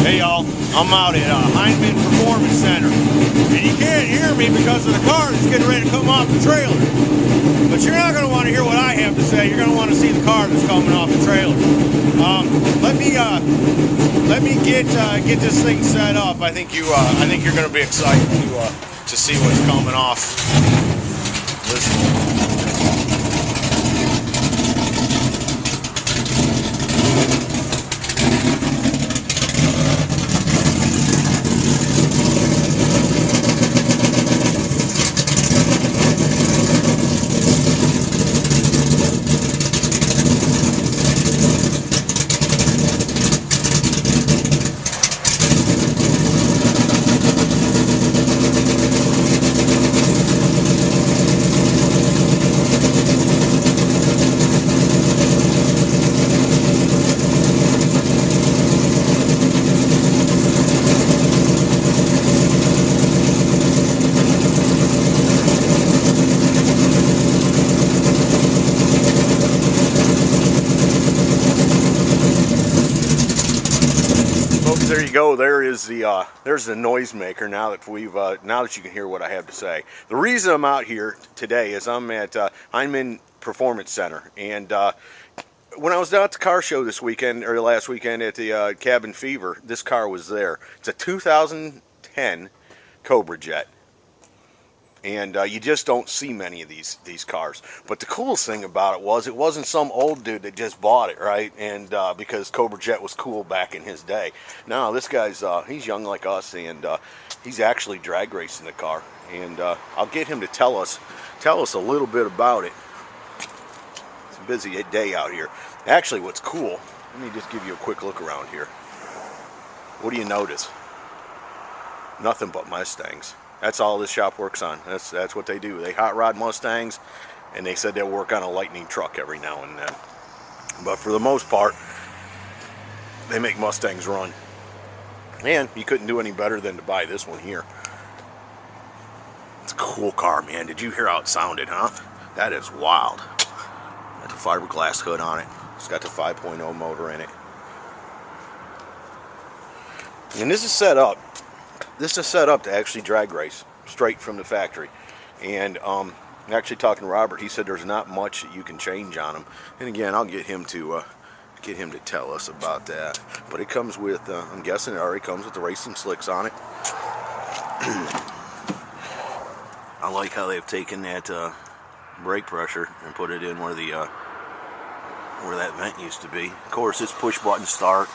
Hey y'all, I'm out at Heinemann Performance Center, and you can't hear me because of the car that's getting ready to come off the trailer. But you're not going to want to hear what I have to say. You're going to want to see the car that's coming off the trailer. Let me get this thing set up. I think you're going to be excited to see what's coming off. Listen. There you go. There's the noisemaker. Now that you can hear what I have to say. The reason I'm out here today is I'm at Heinemann Performance Center, and when I was down at the car show this weekend or last weekend at the Cabin Fever, this car was there. It's a 2010 Cobra Jet. And you just don't see many of these cars. But the coolest thing about it wasn't some old dude that just bought it, right? And because Cobra Jet was cool back in his day. No, this guy's he's young like us, and he's actually drag racing the car. And I'll get him to tell us a little bit about it. It's a busy day out here. Actually, what's cool? Let me just give you a quick look around here. What do you notice? Nothing but Mustangs. That's all this shop works on. That's what they do. They hot rod Mustangs, and they said they'll work on a lightning truck every now and then. But for the most part, they make Mustangs run. And you couldn't do any better than to buy this one here. It's a cool car, man. Did you hear how it sounded, huh? That is wild. Got the fiberglass hood on it. It's got the 5.0 motor in it. And this is set up. This is set up to actually drag race straight from the factory. And actually talking to Robert, he said there's not much that you can change on them. And again, I'll get him to tell us about that. But it comes with, I'm guessing it already comes with the racing slicks on it. I like how they've taken that brake pressure and put it in where that vent used to be. Of course, it's push button start.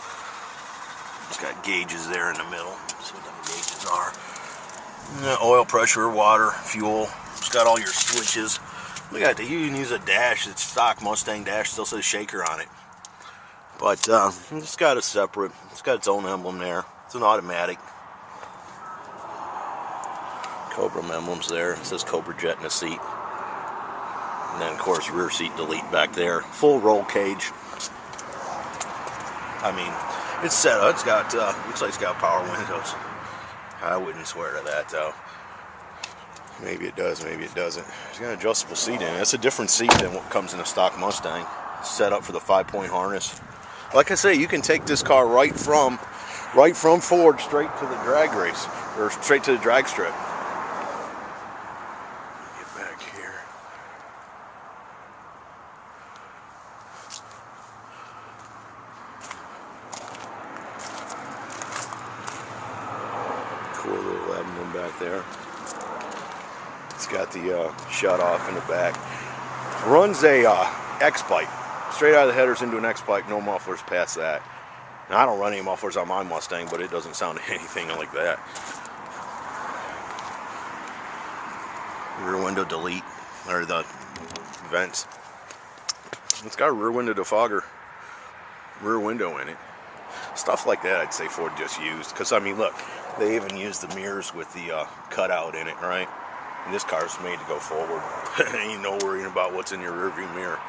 It's got gauges there in the middle. See what them gauges are. Oil pressure, water, fuel. It's got all your switches. Look at that. You can use a dash. It's stock Mustang dash. Still says shaker on it. But it's got a separate. It's got its own emblem there. It's an automatic. Cobra emblems there. It says Cobra Jet in the seat. And then of course rear seat delete back there. Full roll cage. I mean, it's set up. It's got looks like it's got power windows. I wouldn't swear to that though. Maybe it does, maybe it doesn't. It's got an adjustable seat in it. That's a different seat than what comes in a stock Mustang. It's set up for the 5-point harness. Like I say, you can take this car right from Ford straight to the drag race, or straight to the drag strip. Get back here. Cool little emblem back there. It's got the shut off in the back. Runs a X-pipe. Straight out of the headers into an X-pipe, no mufflers past that. Now, I don't run any mufflers on my Mustang, but it doesn't sound anything like that. Rear window delete, or the vents. It's got a rear window defogger, rear window in it. Stuff like that I'd say Ford just used. Because, I mean, look, they even used the mirrors with the cutout in it, right? And this car's made to go forward. Ain't no worrying about what's in your rearview mirror.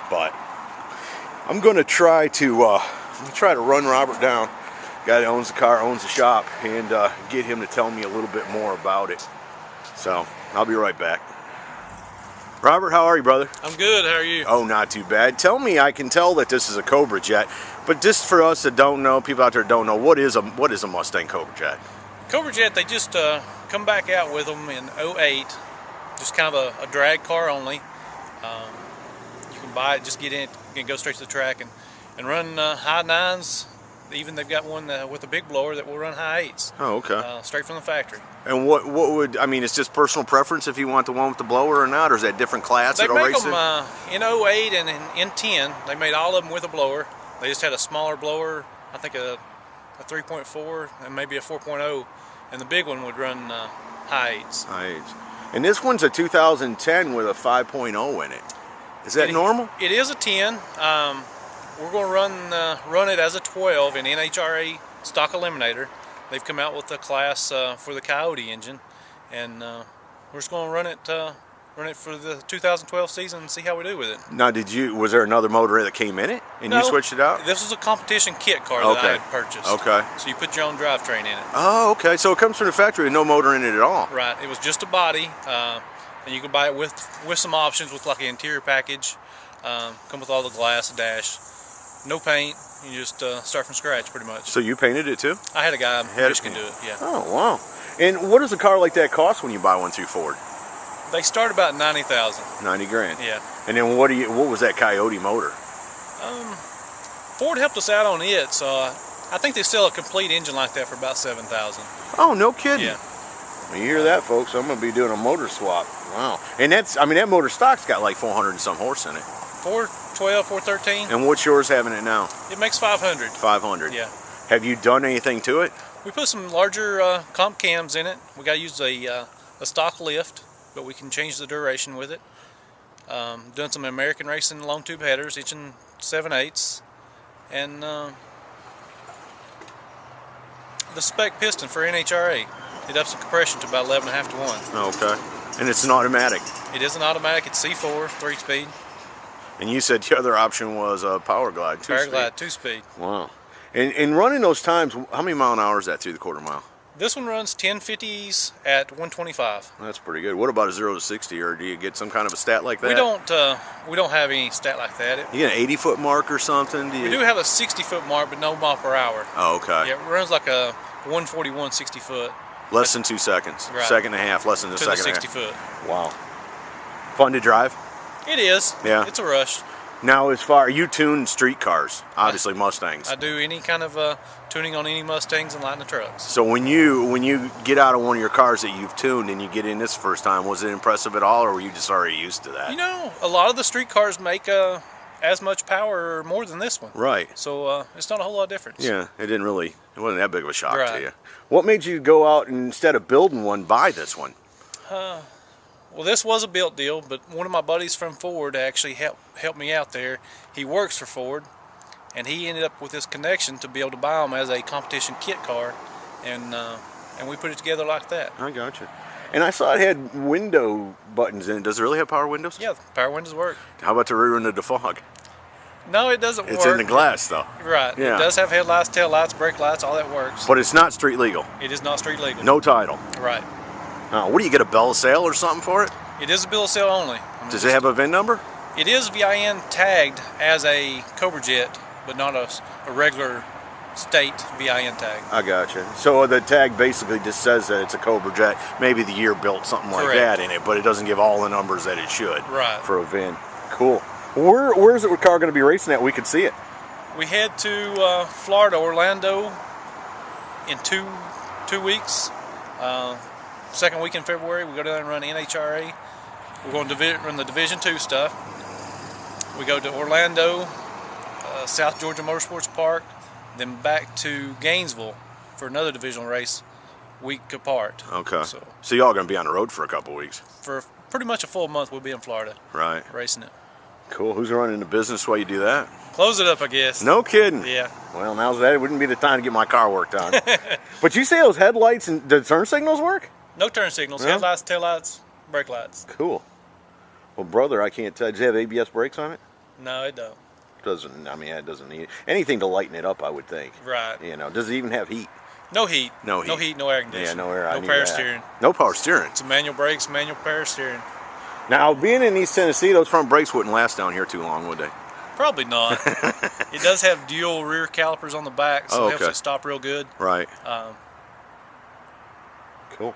But I'm gonna try to run Robert down, guy that owns the car, owns the shop, and get him to tell me a little bit more about it. So I'll be right back. Robert, how are you, brother? I'm good. How are you? Oh, not too bad. Tell me, I can tell that this is a Cobra Jet, but just for us that don't know, people out there don't know, what is a Mustang Cobra Jet? Cobra Jet, they just come back out with them in '08. Just kind of a drag car only. You can buy it, just get in it, and go straight to the track and run high nines. Even they've got one with a big blower that will run high eights. Oh, okay. Straight from the factory. And what would, I mean, it's just personal preference if you want the one with the blower or not, or is that different class They that'll make race them it? in '08 and in '10. They made all of them with a blower. They just had a smaller blower, I think a 3.4 and maybe a 4.0, and the big one would run high eights. High eights. And this one's a 2010 with a 5.0 in it. Is that normal? It is a 10. We're going to run it as a 12 in NHRA stock eliminator. They've come out with the class for the Coyote engine, and we're just going to run it for the 2012 season and see how we do with it. Now, was there another motor that came in it, and No, you switched it out? This was a competition kit car that I had purchased. Okay. So you put your own drivetrain in it. Oh, okay. So it comes from the factory with no motor in it at all. Right. It was just a body, and you can buy it with some options with like an interior package. Come with all the glass, dash, no paint. You just start from scratch pretty much. So you painted it too? I had a guy in Michigan do it. Yeah. Oh wow! And what does a car like that cost when you buy one through Ford? They start about 90,000. 90 grand. Yeah. And then what was that Coyote motor? Ford helped us out on it, so I think they sell a complete engine like that for about 7,000. Oh, no kidding. Yeah. Well, you hear that, folks? I'm gonna be doing a motor swap. Wow. And that motor stock's got like 400 and some horse in it. 412, 413. And what's yours having it now? It makes 500. 500. Yeah. Have you done anything to it? We put some larger comp cams in it. We got to use a stock lift, but we can change the duration with it. Done some American racing long tube headers, inching 7/8, and the spec piston for NHRA. It ups the compression to about 11.5 to 1. Okay. And it's an automatic. It is an automatic. It's C4, 3-speed. And you said the other option was a Power Glide, 2-speed. Power Glide, 2-speed. Wow. And running those times, how many mile an hour is that through the quarter mile? This one runs 1050s at 125. That's pretty good. What about a 0 to 60, or do you get some kind of a stat like that? We don't have any stat like that. You get an 80-foot mark or something? We do have a 60-foot mark, but no mile per hour. Oh, okay. Yeah, it runs like a 141 60-foot. Less than 2 seconds. Right. Second and a half, less than a second to the and a 60 half. foot. Wow. Fun to drive? It is. Yeah. It's a rush. Now, as far you tune street cars, obviously Mustangs. I do any kind of tuning on any Mustangs and Lightning trucks. So when you get out of one of your cars that you've tuned and you get in this first time, was it impressive at all, or were you just already used to that? You know, a lot of the street cars make as much power or more than this one. Right. So it's not a whole lot of difference. Yeah, it wasn't that big of a shock Right. to you. What made you go out and, instead of building one, buy this one? Well, this was a built deal, but one of my buddies from Ford actually helped me out there. He works for Ford, and he ended up with this connection to be able to buy them as a competition kit car, and we put it together like that. I gotcha. And I saw it had window buttons in it. Does it really have power windows? Yeah, the power windows work. How about the rear window defog? No, it doesn't work. It's in the glass, though. Right. Yeah. It does have headlights, tail lights, brake lights, all that works. But it's not street legal. It is not street legal. No title. Right. What do you get, a bill of sale or something for it? It is a bill of sale only. Does it have a VIN number? It is VIN tagged as a Cobra Jet, but not a regular state VIN tag. I gotcha. So the tag basically just says that it's a Cobra Jet, maybe the year built, something like Correct. that in it, but it doesn't give all the numbers that it should. Right. For a VIN. Cool. Where's the car going to be racing at? We could see it. We head to Florida, Orlando, in two weeks. Second week in February, we go down and run NHRA. We're going to run the Division II stuff. We go to Orlando, South Georgia Motorsports Park, then back to Gainesville for another divisional race, week apart. Okay. So y'all going to be on the road for a couple weeks? For pretty much a full month, we'll be in Florida. Right. Racing it. Cool. Who's running the business while you do that? Close it up, I guess. No kidding. Yeah. Well, it wouldn't be the time to get my car worked on. But you say those headlights and the turn signals work? No turn signals, Yeah. headlights, taillights, brake lights. Cool. Well, brother, I can't tell. Does it have ABS brakes on it? No, it don't. It doesn't need anything to lighten it up, I would think. Right. Does it even have heat? No heat. No heat. No heat, no air conditioning. Yeah, no air. No power steering. No power steering. It's a manual brakes, manual power steering. Now, being in East Tennessee, those front brakes wouldn't last down here too long, would they? Probably not. It does have dual rear calipers on the back, so it helps it stop real good. Right. Cool.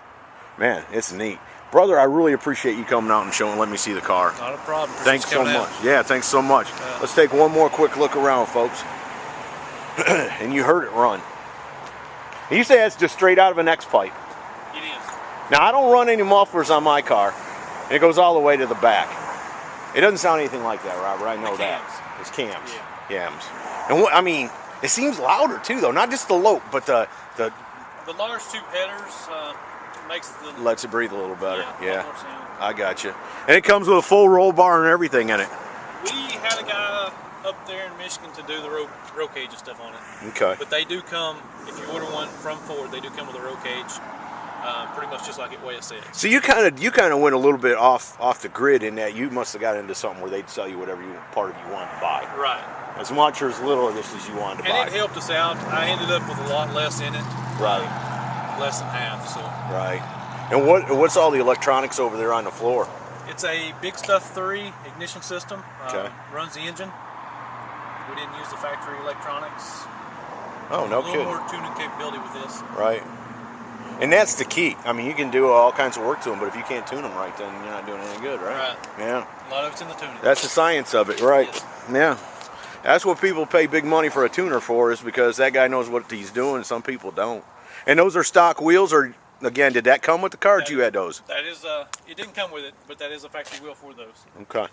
Man, it's neat. Brother, I really appreciate you coming out and letting me see the car. Not a problem. Thanks so much. Yeah, thanks so much. Let's take one more quick look around, folks. And you heard it run. You say that's just straight out of an X-pipe. It is. Now, I don't run any mufflers on my car. And it goes all the way to the back. It doesn't sound anything like that, Robert. I know that. It's cams. Yeah. Yams. And I mean, it seems louder too, though. Not just the lope, but the large tube headers makes the lets it breathe a little better. Yeah. More sound. I got you. And it comes with a full roll bar and everything in it. We had a guy up there in Michigan to do the roll cage and stuff on it. Okay. But they do come, if you order one from Ford, they do come with a roll cage. Pretty much just like it way it says. So you kind of went a little bit off the grid in that you must have got into something where they'd sell you whatever part of you wanted to buy. Right. As much or as little of this as you wanted to buy. And it helped us out. I ended up with a lot less in it. Right. Less than half. So. Right. And what's all the electronics over there on the floor? It's a Big Stuff 3 ignition system. Okay. Runs the engine. We didn't use the factory electronics. Oh, no kidding. A little more tuning capability with this. Right. And that's the key. I mean, you can do all kinds of work to them, but if you can't tune them right, then you're not doing any good, right? Right. Yeah. A lot of it's in the tuning. That's the science of it, right? Yes. Yeah. That's what people pay big money for a tuner for, is because that guy knows what he's doing. Some people don't. And those are stock wheels, or again, did that come with the car? Or you had those? That is, it didn't come with it, but that is a factory wheel for those. Okay.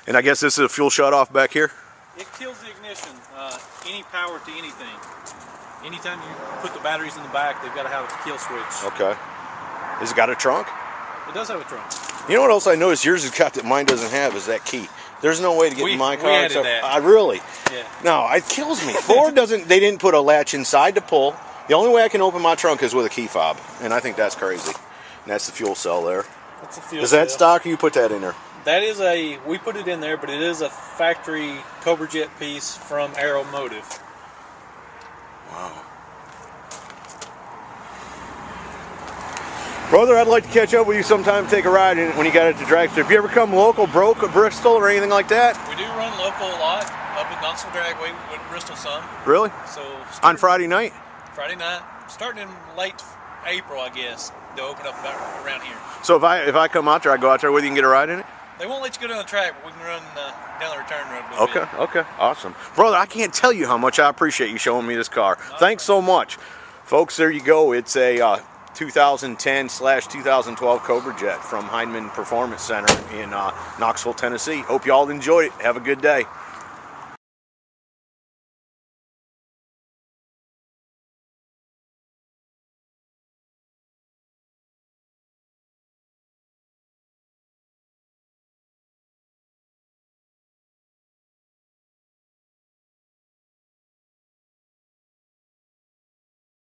And I guess this is a fuel shut-off back here? It kills the ignition. Any power to anything. Anytime you put the batteries in the back, they've got to have a kill switch. Okay. Has it got a trunk? It does have a trunk. You know what else I noticed yours has got that mine doesn't have is that key. There's no way to get in my car. We added that. I really? Yeah. No, it kills me. Ford doesn't, they didn't put a latch inside to pull. The only way I can open my trunk is with a key fob. And I think that's crazy. And that's the fuel cell there. That's a fuel Is that cell. stock or you put that in there? That is we put it in there, but it is a factory Cobra Jet piece from Aeromotive. Wow. Brother, I'd like to catch up with you sometime, take a ride in when you got it to drag strip. You ever come local, broke at Bristol or anything like that? We do run local a lot, up at Knoxville Dragway, we went to Bristol some. Really? So on Friday night? Friday night, starting in late April, I guess, they'll open up around here. So if I come out there, I go out there with you and get a ride in it? They won't let you go down the track, but we can run down the return road a little bit. Okay, awesome. Brother, I can't tell you how much I appreciate you showing me this car. Thanks so much. Folks, there you go. It's a 2010/2012 Cobra Jet from Heinemann Performance Center in Knoxville, Tennessee. Hope you all enjoyed it. Have a good day.